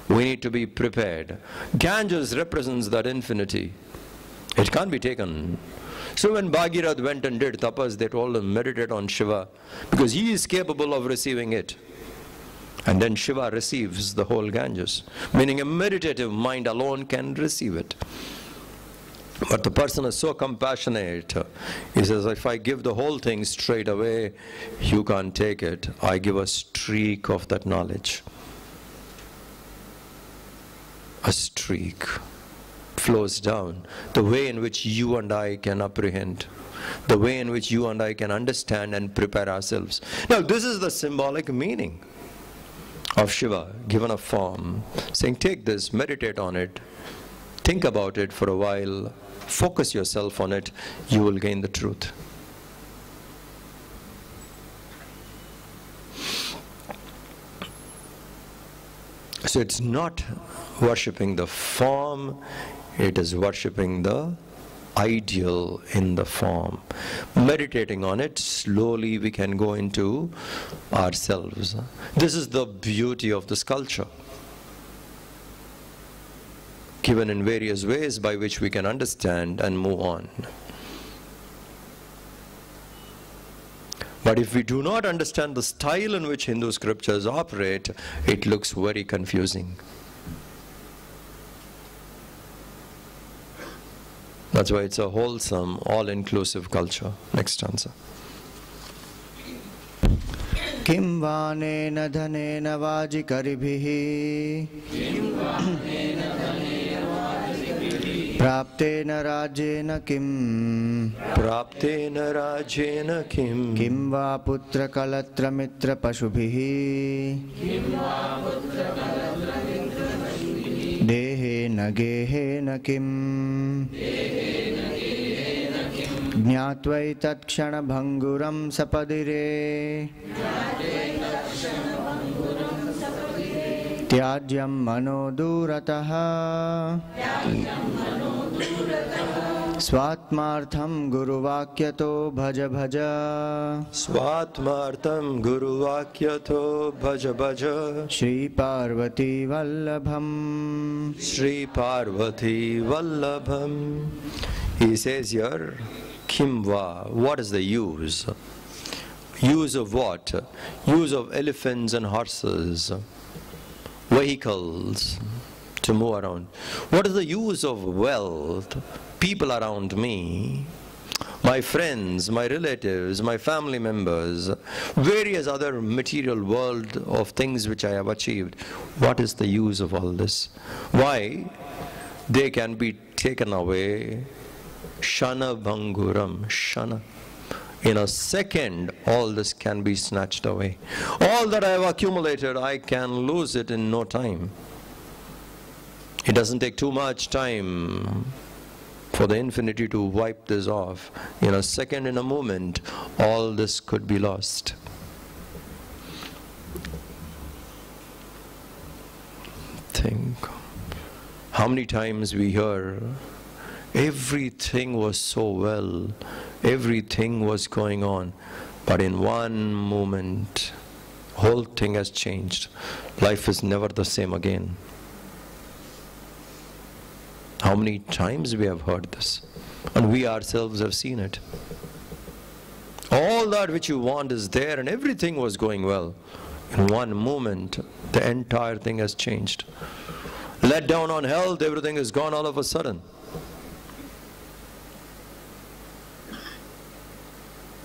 We need to be prepared. Ganges represents that infinity. It can't be taken. So when Bhagirath went and did tapas, they told him, meditate on Shiva, because he is capable of receiving it. And then Shiva receives the whole Ganges, meaning a meditative mind alone can receive it. But the person is so compassionate, he says, if I give the whole thing straight away, you can't take it. I give a streak of that knowledge. A streak flows down, the way in which you and I can apprehend. the way in which you and I can understand and prepare ourselves. Now, this is the symbolic meaning of Shiva, given a form, saying, take this, meditate on it, think about it for a while, focus yourself on it, you will gain the truth. So it's not worshipping the form, it is worshipping the ideal in the form. Meditating on it, slowly we can go into ourselves. This is the beauty of this culture, given in various ways by which we can understand and move on. But if we do not understand the style in which Hindu scriptures operate, it looks very confusing. That's why it's a wholesome, all-inclusive culture. Next stanza. Kim vanena dhanena vajikaribihi praptena rajena kim kim va putra kalatra mitra pashubhihi dehena gehena kim Jnatva kshana bhanguram sapadire Tyajyam mano durataha Swatmartham guru vakyato bhaja bhaja Swatmartham guru vakyato bhaja bhaja Shri Parvati Vallabham Shri Parvati Vallabham. He says here, Kimva, what is the use? Use of what? Use of elephants and horses, vehicles to move around. What is the use of wealth? People around me, my friends, my relatives, my family members, various other material world of things which I have achieved. What is the use of all this? Why? They can be taken away. Shana bhanguram, shana. In a second, all this can be snatched away. All that I have accumulated, I can lose it in no time. It doesn't take too much time for the infinity to wipe this off. In a second, in a moment, all this could be lost. Think. How many times we hear, everything was so well, everything was going on, but in one moment, whole thing has changed. Life is never the same again. How many times we have heard this, and we ourselves have seen it. All that which you want is there, and everything was going well. In one moment, the entire thing has changed. Let down on health, everything is gone all of a sudden.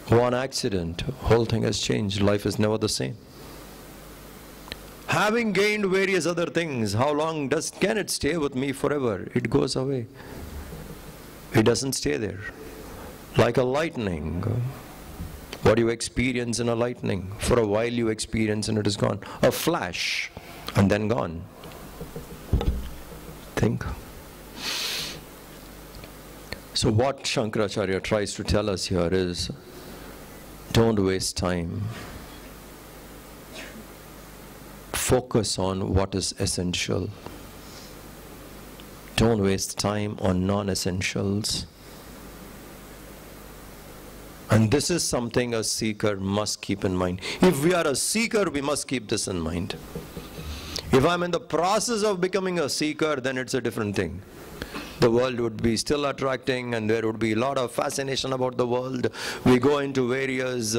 One accident, whole thing has changed. Life is never the same. Having gained various other things, how long can it stay with me forever? It goes away. It doesn't stay there. Like a lightning. What do you experience in a lightning? For a while you experience and it is gone. A flash and then gone. Think. So what Shankaracharya tries to tell us here is, don't waste time. Focus on what is essential. Don't waste time on non-essentials. And this is something a seeker must keep in mind. If we are a seeker, we must keep this in mind. If I'm in the process of becoming a seeker, then it's a different thing. The world would be still attracting, and there would be a lot of fascination about the world. We go into various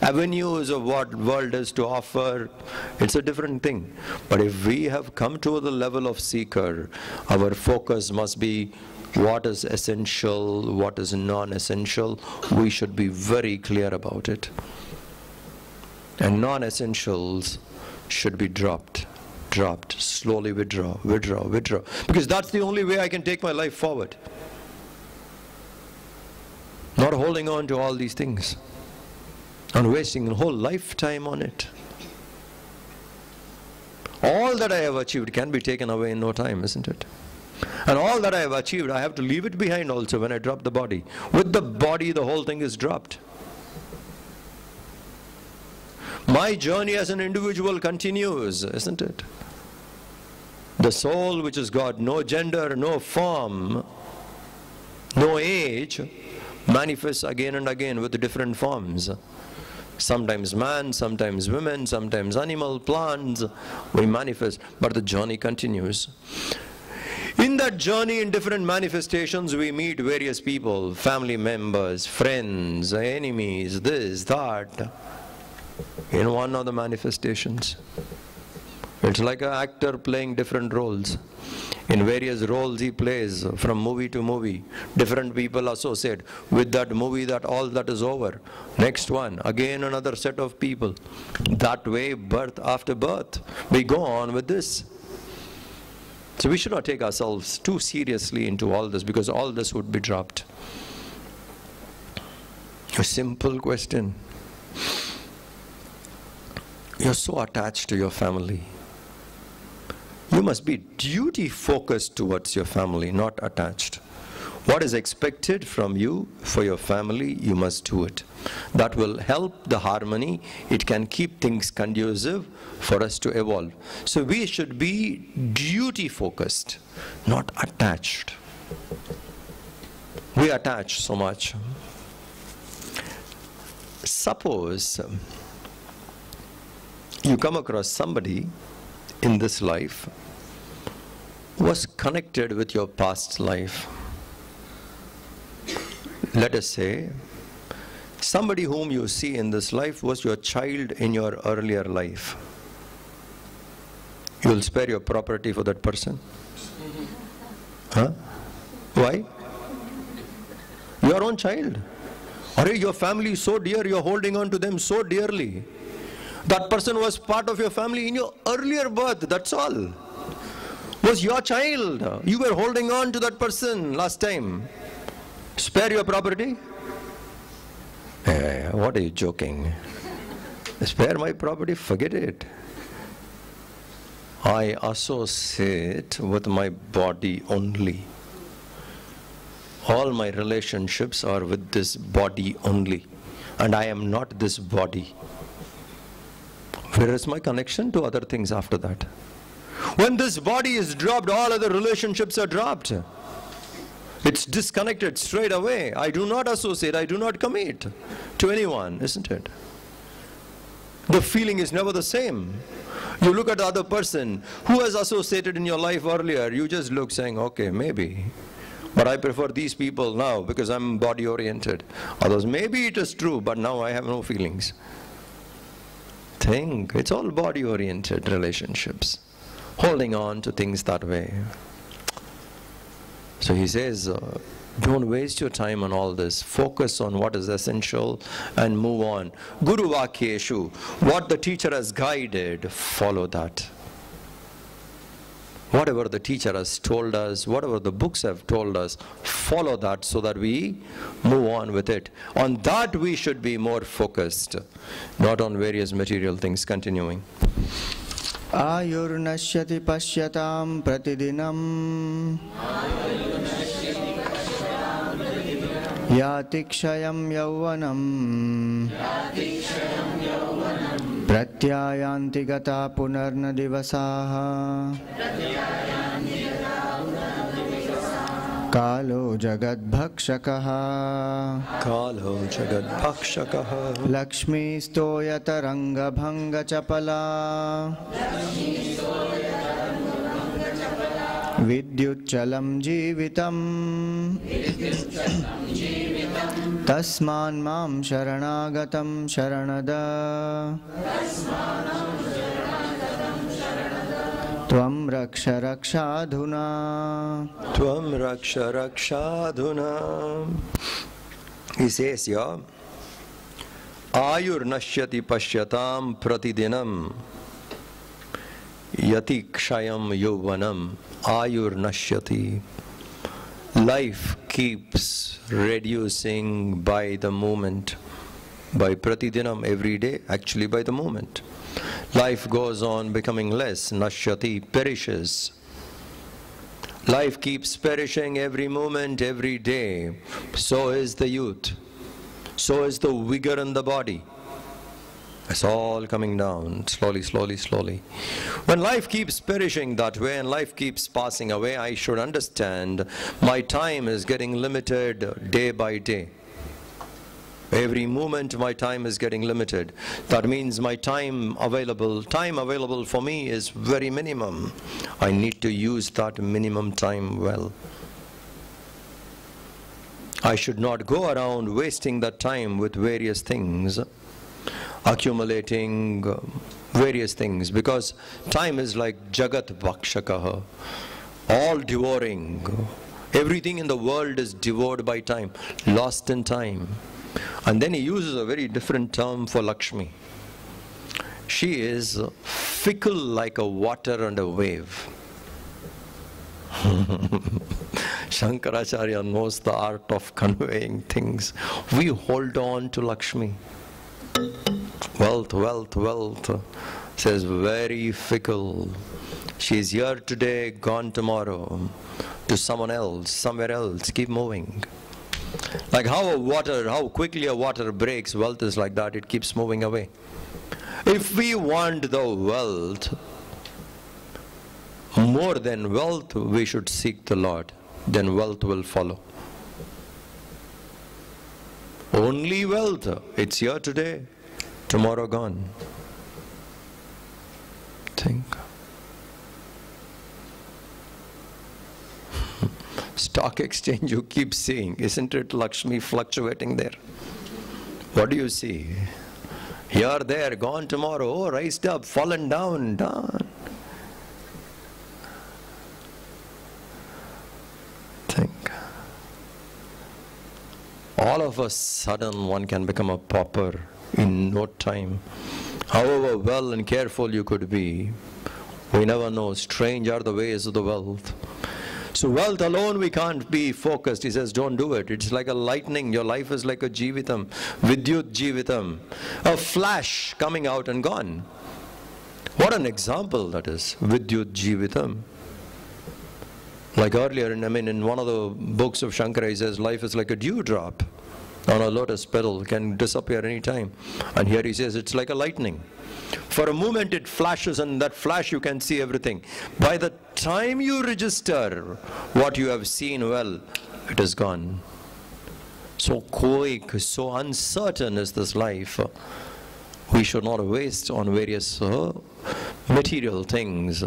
avenues of what world has to offer. It's a different thing. But if we have come to the level of seeker, our focus must be what is essential, what is non-essential. We should be very clear about it. And non-essentials should be dropped, slowly withdraw. Because that's the only way I can take my life forward. Not holding on to all these things and wasting a whole lifetime on it. All that I have achieved can be taken away in no time, isn't it? And all that I have achieved, I have to leave it behind also when I drop the body. With the body, the whole thing is dropped. My journey as an individual continues, isn't it? The soul, which is God, no gender, no form, no age, manifests again and again with different forms. Sometimes man, sometimes women, sometimes animal, plants, we manifest, but the journey continues. In that journey, in different manifestations, we meet various people, family members, friends, enemies, this, that, in one of the manifestations. It's like an actor playing different roles. In various roles he plays from movie to movie. Different people associate with that movie, that all that is over. Next one, again another set of people. That way, birth after birth, we go on with this. So we should not take ourselves too seriously into all this, because all this would be dropped. A simple question. You're so attached to your family. You must be duty focused towards your family, not attached. What is expected from you for your family, you must do it. That will help the harmony. It can keep things conducive for us to evolve. So we should be duty focused, not attached. We attach so much. Suppose you come across somebody in this life was connected with your past life. Let us say, somebody whom you see in this life was your child in your earlier life. You will spare your property for that person? Huh? Why? Your own child. Or your family is so dear, you are holding on to them so dearly. That person was part of your family in your earlier birth, that's all. Was your child. You were holding on to that person last time. Spare your property? What are you joking? Spare my property? Forget it. I associate with my body only. All my relationships are with this body only. And I am not this body. Where is my connection to other things after that? When this body is dropped, all other relationships are dropped. It's disconnected straight away. I do not associate, I do not commit to anyone, isn't it? The feeling is never the same. You look at the other person who has associated in your life earlier, you just look saying, okay, maybe. But I prefer these people now because I'm body oriented. Others, maybe it is true, but now I have no feelings. Think, it's all body oriented relationships. Holding on to things that way. So he says, don't waste your time on all this. Focus on what is essential and move on. Guru Vakyeshu, what the teacher has guided, follow that. Whatever the teacher has told us, whatever the books have told us, follow that so that we move on with it. On that we should be more focused, not on various material things. Continuing. Ayurnashyati pashyatam pratidinam Yati kshayam yauvanam Pratyayanti gata punarna divasaha Kalo jagad bhakshakaha Lakshmi stoyata ranga bhanga chapala Vidyuchalam jivitam Tasman mam sharanagatam sharanada Tvam raksha rakshadhuna Tvam raksha rakshadhuna. He says here, Ayur nashyati pashyatam pratidinam Yati kshayam yovanam. Ayur nashyati. Life keeps reducing by the moment, by pratidinam, every day, actually by the moment. Life goes on becoming less, nashyati, perishes. Life keeps perishing every moment, every day. So is the youth. So is the vigor in the body. It's all coming down, slowly, slowly, slowly. When life keeps perishing that way and life keeps passing away, I should understand my time is getting limited day by day. Every moment my time is getting limited. That means my time available for me is very minimum. I need to use that minimum time well. I should not go around wasting that time with various things, accumulating various things, because time is like Jagat Bhakshakaha, all devouring. Everything in the world is devoured by time, lost in time. And then he uses a very different term for Lakshmi. She is fickle like a water and a wave. Shankaracharya knows the art of conveying things. We hold on to Lakshmi. Wealth, wealth, wealth. Says very fickle. She is here today, gone tomorrow. To someone else, somewhere else. Keep moving. Like how quickly a water breaks, wealth is like that, it keeps moving away. If we want the wealth, more than wealth, we should seek the Lord. Then wealth will follow. Only wealth, it's here today, tomorrow gone. Think. Stock exchange you keep seeing, isn't it Lakshmi fluctuating there? What do you see? Here, there, gone tomorrow, oh, raised up, fallen down, down. Think. All of a sudden one can become a pauper in no time. However well and careful you could be, we never know. Strange are the ways of the wealth. So wealth alone we can't be focused. He says, don't do it. It's like a lightning. Your life is like a jivitam, vidyut jivitam, a flash coming out and gone. What an example that is, vidyut jivitam. Like earlier, in one of the books of Shankara, he says life is like a dewdrop on a lotus petal, can disappear any time. And here he says it's like a lightning. For a moment it flashes, and that flash you can see everything. By the time you register what you have seen, well, it is gone. So quick, so uncertain is this life. We should not waste on various material things.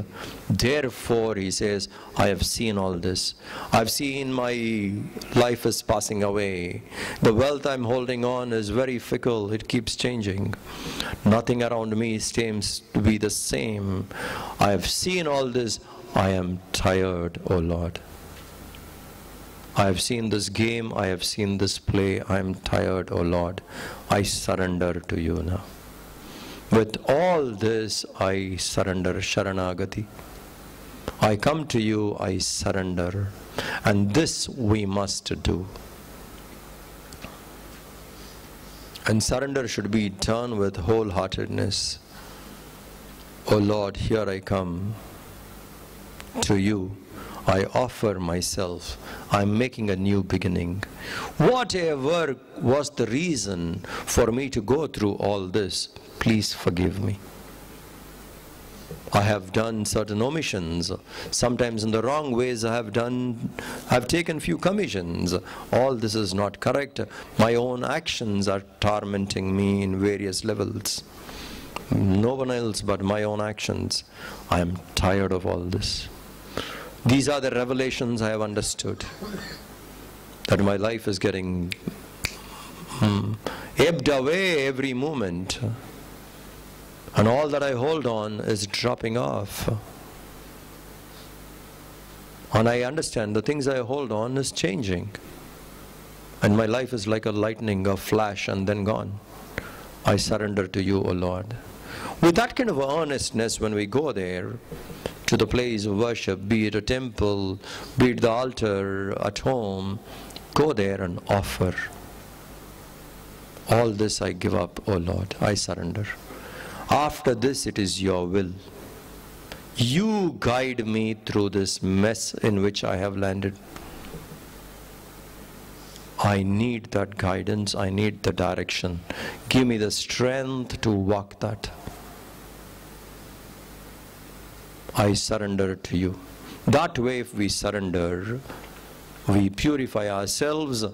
Therefore, he says, I have seen all this. I've seen my life is passing away. The wealth I'm holding on is very fickle. It keeps changing. Nothing around me seems to be the same. I have seen all this. I am tired, O Lord. I have seen this game. I have seen this play. I am tired, O Lord. I surrender to you now. With all this, I surrender, Sharanagati. I come to you, I surrender. And this we must do. And surrender should be done with wholeheartedness. O Lord, here I come to you. I offer myself. I'm making a new beginning. Whatever was the reason for me to go through all this, please forgive me. I have done certain omissions. Sometimes in the wrong ways I've taken few commissions. All this is not correct. My own actions are tormenting me in various levels. No one else but my own actions. I am tired of all this. These are the revelations I have understood. That my life is getting ebbed away every moment. And all that I hold on is dropping off. And I understand the things I hold on is changing. And my life is like a lightning, a flash, and then gone. I surrender to you, O Lord. With that kind of earnestness, when we go there, to the place of worship, be it a temple, be it the altar at home, go there and offer. All this I give up, O Lord, I surrender. After this, it is your will. You guide me through this mess in which I have landed. I need that guidance, I need the direction. Give me the strength to walk that. I surrender to you. That way, if we surrender, we purify ourselves,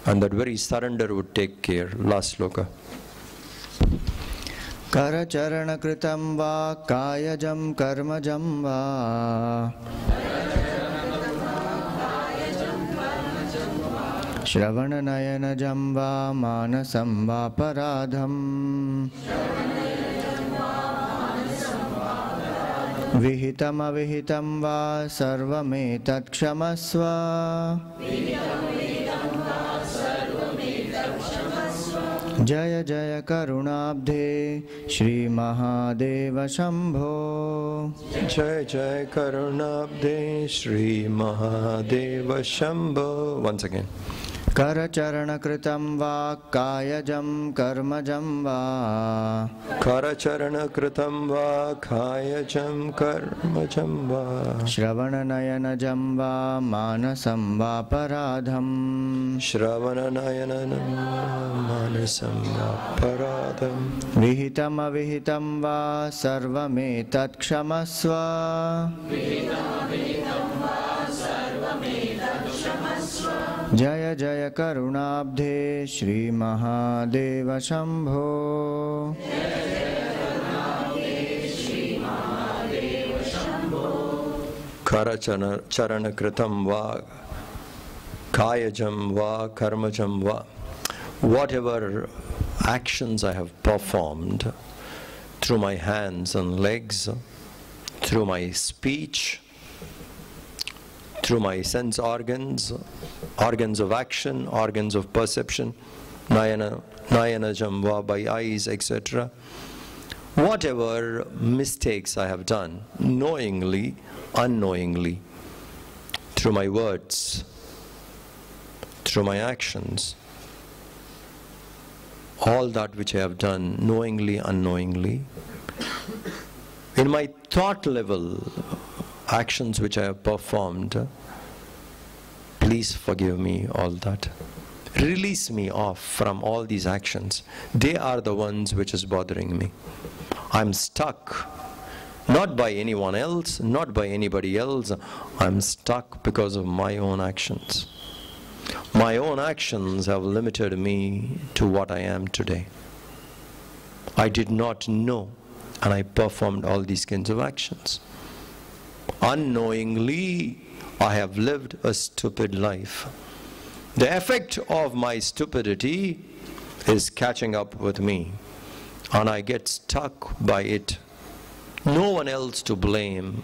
and that very surrender would take care. Last sloka. Karacharana kritam va kayajam karmajam va Shravana nayanajam va manasam va paradham Vihitam avihitam va sarvametat kshamasva Jaya Jaya Karunabdhe Shri Mahadeva Shambho Jai Jai Karunabdhe Shri Mahadeva Shambho. Once again. Karacharana kritam va kayajam karmajam va Karacharana kritam va kayajam karmajam va Shravana nayanajam va manasam va paradham Shravana nayanam manasam va paradham Vihitam avihitam va sarvametat kshamasva Jaya Jaya Karunabdhe Shri Mahadeva Shambho Karacharana kritam va kayajam va karmajam va. Whatever actions I have performed through my hands and legs, through my speech, through my sense organs, organs of action, organs of perception, nayana jamva, by eyes, etc. Whatever mistakes I have done, knowingly, unknowingly, through my words, through my actions, all that which I have done, knowingly, unknowingly, in my thought level, actions which I have performed, please forgive me all that. Release me off from all these actions. They are the ones which is bothering me. I'm stuck, not by anyone else, not by anybody else. I'm stuck because of my own actions. My own actions have limited me to what I am today. I did not know, and I performed all these kinds of actions. Unknowingly, I have lived a stupid life. The effect of my stupidity is catching up with me, and I get stuck by it. No one else to blame,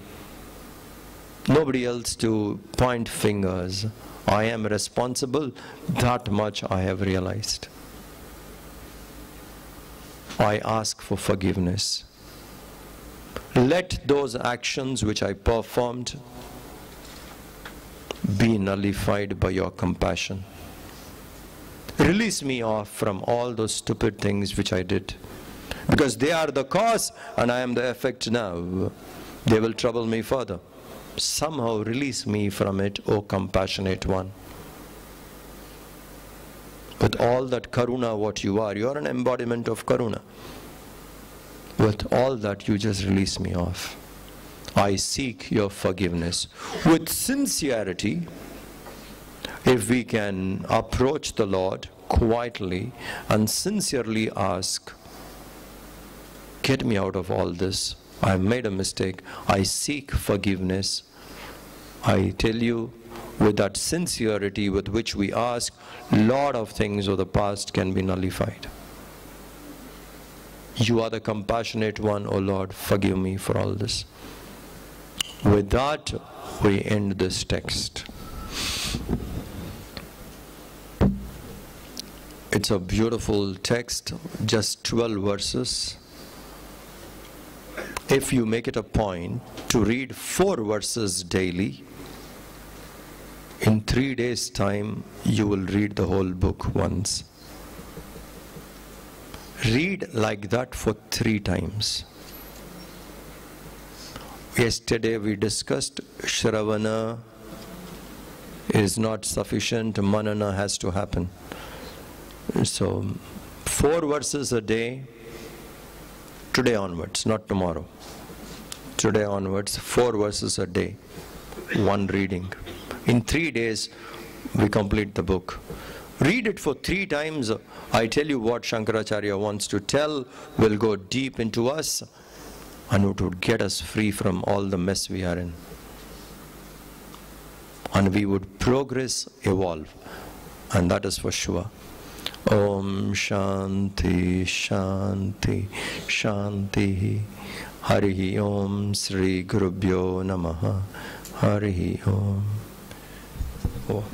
nobody else to point fingers. I am responsible, that much I have realized. I ask for forgiveness. Let those actions which I performed be nullified by your compassion. Release me off from all those stupid things which I did, because they are the cause and I am the effect now. They will trouble me further. Somehow release me from it, O compassionate one. With all that karuna what you are an embodiment of karuna. With all that, you just release me off. I seek your forgiveness. With sincerity, if we can approach the Lord quietly and sincerely ask, get me out of all this. I have made a mistake. I seek forgiveness. I tell you, with that sincerity with which we ask, a lot of things of the past can be nullified. You are the compassionate one, O Lord, forgive me for all this. With that, we end this text. It's a beautiful text, just 12 verses. if you make it a point to read 4 verses daily, in 3 days' time, you will read the whole book once. Read like that for 3 times. Yesterday we discussed Shravana is not sufficient, Manana has to happen. So, 4 verses a day, today onwards, not tomorrow. Today onwards, 4 verses a day, 1 reading. In 3 days, we complete the book. Read it for 3 times. I tell you what Shankaracharya wants to tell will go deep into us, and it would get us free from all the mess we are in. And we would progress, evolve. And that is for sure. Om Shanti Shanti Shanti. Harihi Om Sri Gurubhyo Namaha. Harihi Om. Oh.